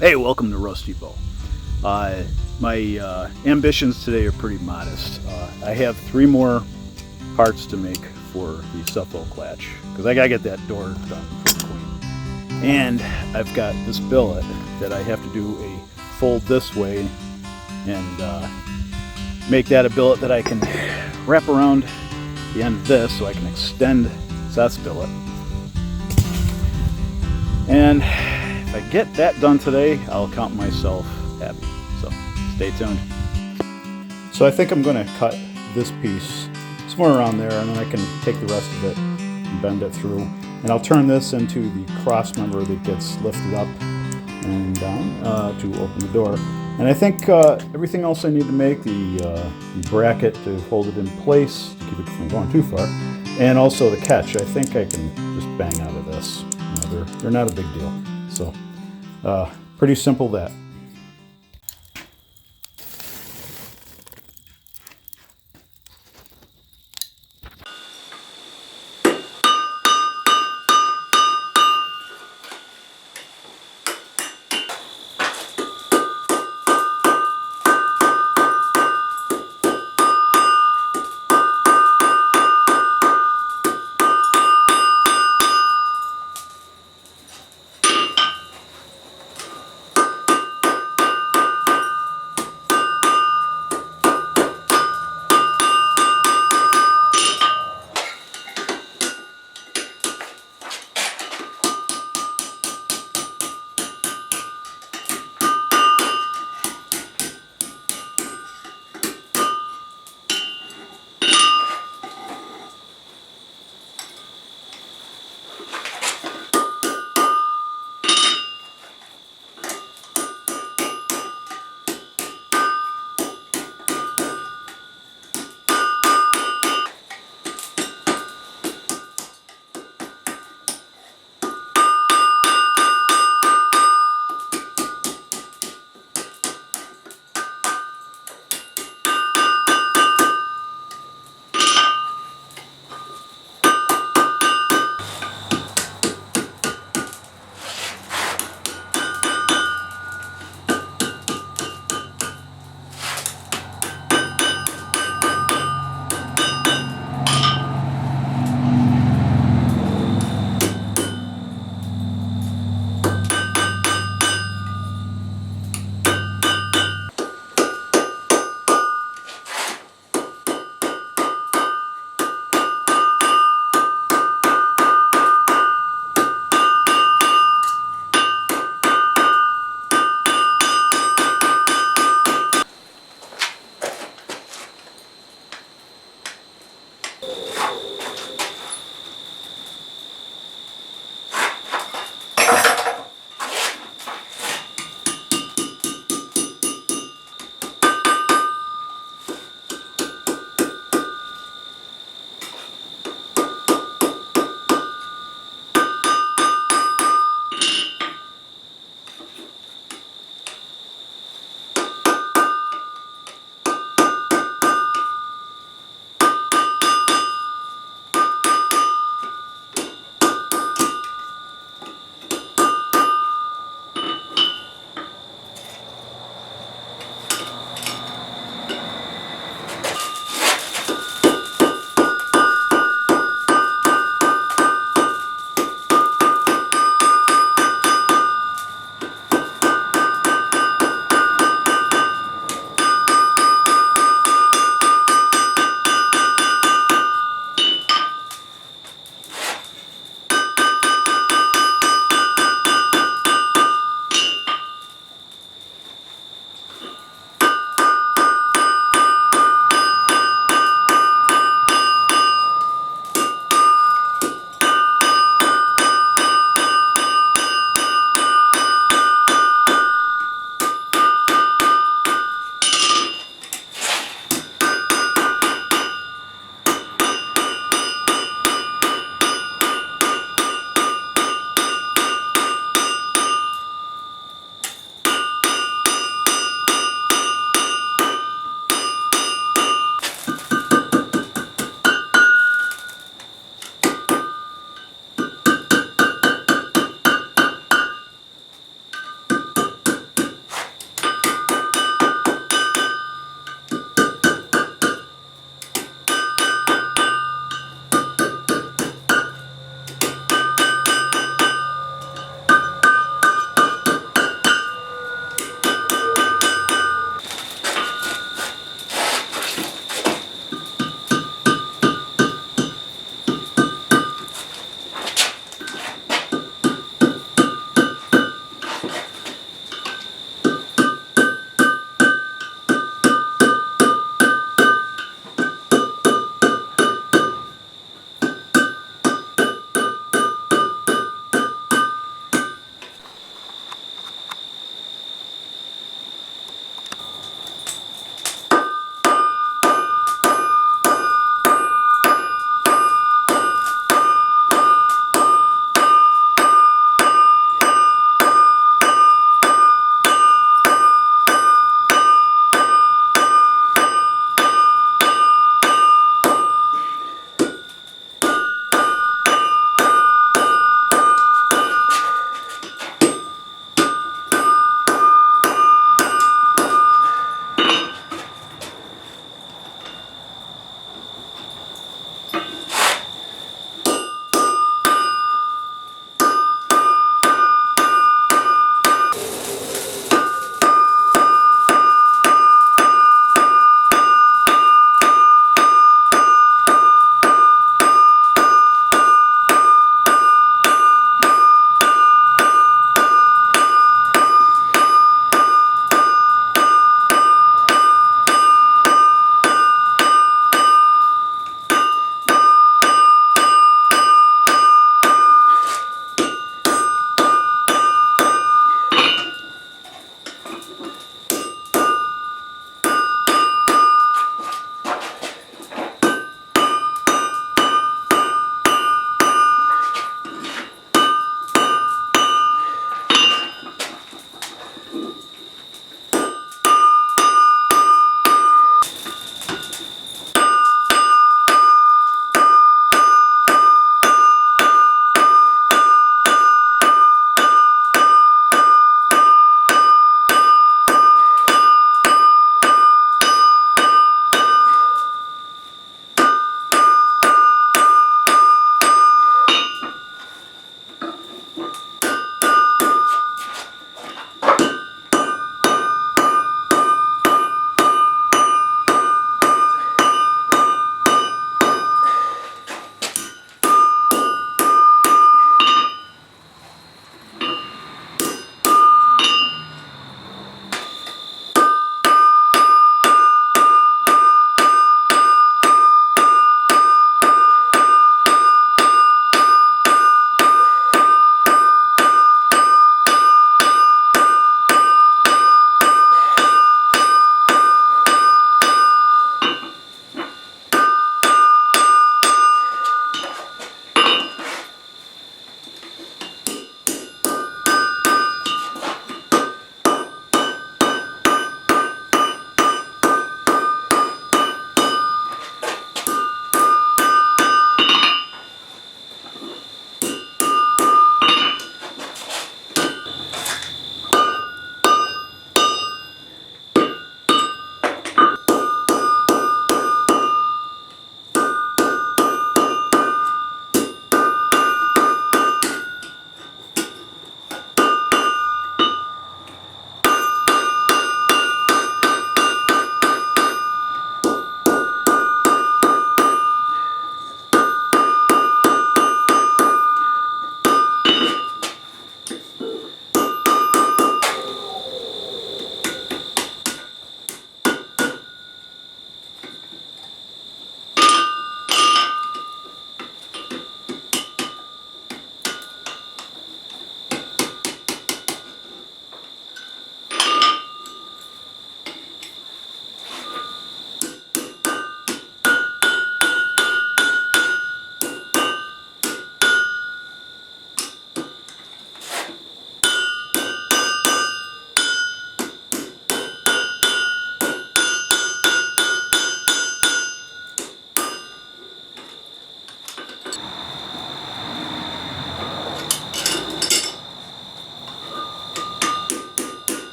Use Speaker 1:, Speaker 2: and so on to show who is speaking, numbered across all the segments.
Speaker 1: Hey, welcome to Rusty Bow. My ambitions today are pretty modest. I have 3 more parts to make for the Suffolk Latch because I gotta get that door done for the Queen. And I've got this billet that I have to do a fold this way and make that a billet that I can wrap around the end of this so I can extend Seth's billet. And if I get that done today, I'll count myself happy. So stay tuned. So I think I'm going to cut this piece somewhere around there, and then I can take the rest of it and bend it through. And I'll turn this into the cross member that gets lifted up and down to open the door. And I think everything else I need to make, the bracket to hold it in place to keep it from going too far, and also the catch, I think I can just bang out of this. You know, they're not a big deal. So, pretty simple that.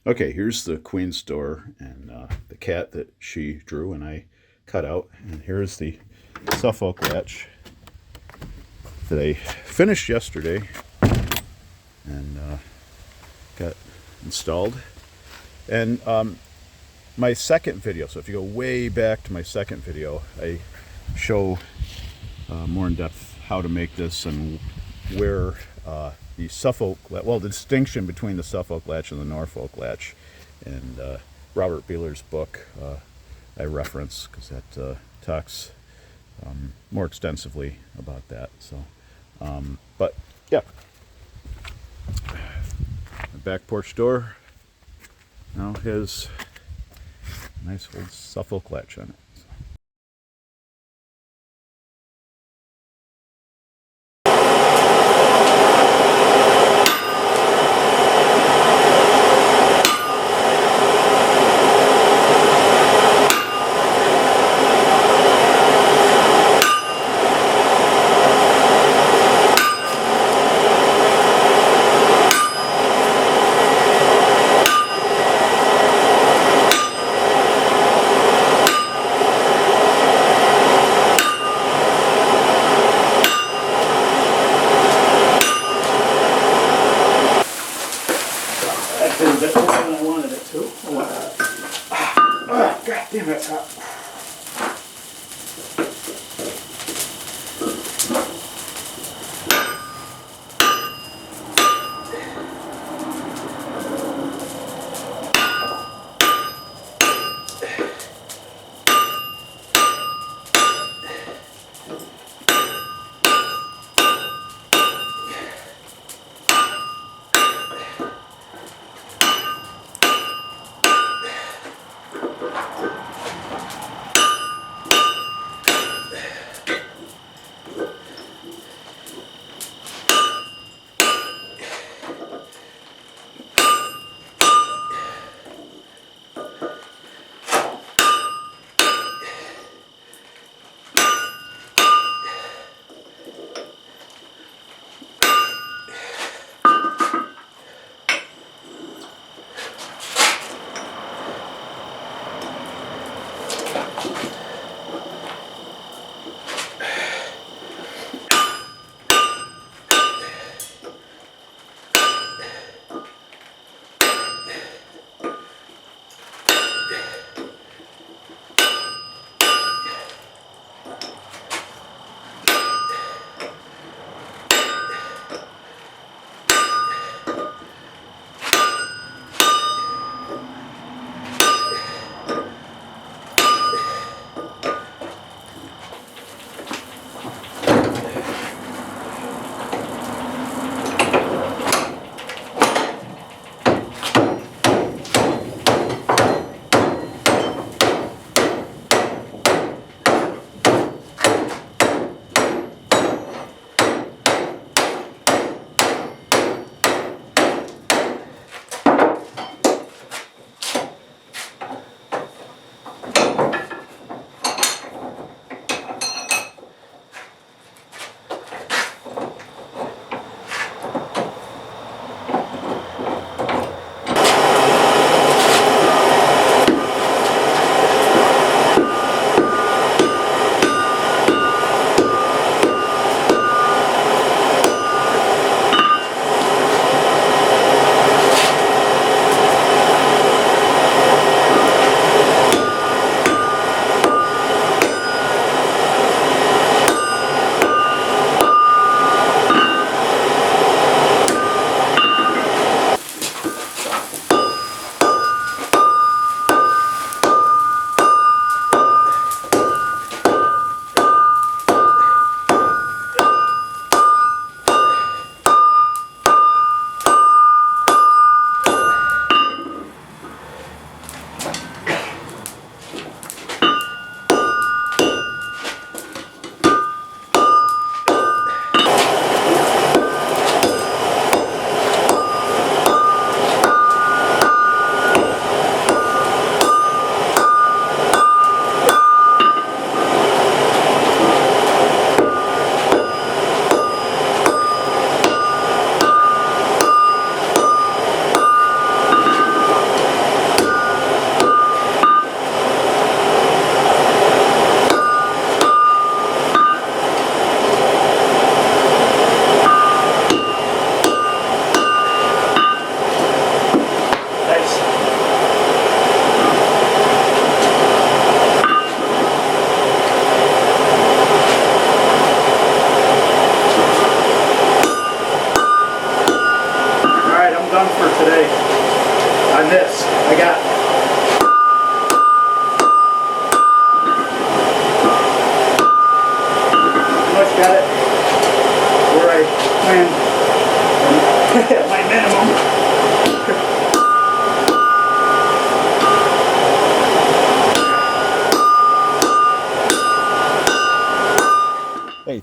Speaker 1: Okay, here's the Queen's door and the cat that she drew and I cut out. And here's the Suffolk Latch that I finished yesterday and got installed. And my second video, so if you go way back to my second video, I show more in depth how to make this and where the Suffolk, well, the distinction between the Suffolk Latch and the Norfolk Latch. And Robert Beeler's book I reference because that talks more extensively about that. So, but yeah, the back porch door now has a nice old Suffolk Latch on it. Actually, a bit more than I wanted it to. God damn it.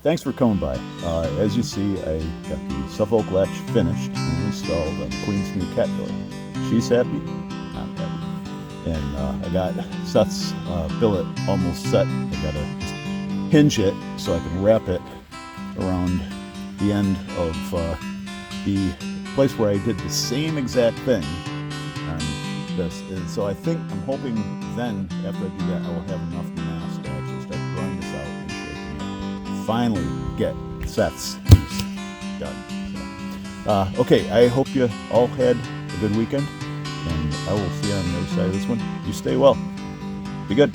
Speaker 1: thanks for coming by. As you see, I got the Suffolk Latch finished and installed on the Queen's new cat door. She's happy, I'm happy. And I got Seth's billet almost set. I gotta just hinge it so I can wrap it around the end of the place where I did the same exact thing on this. And so I'm hoping then, after I do that, I will have enough mass to actually start drawing this out and shaping it. Finally get Seth's piece done. So, okay, I hope you all had a good weekend, and I will see you on the other side of this one. You stay well. Be good.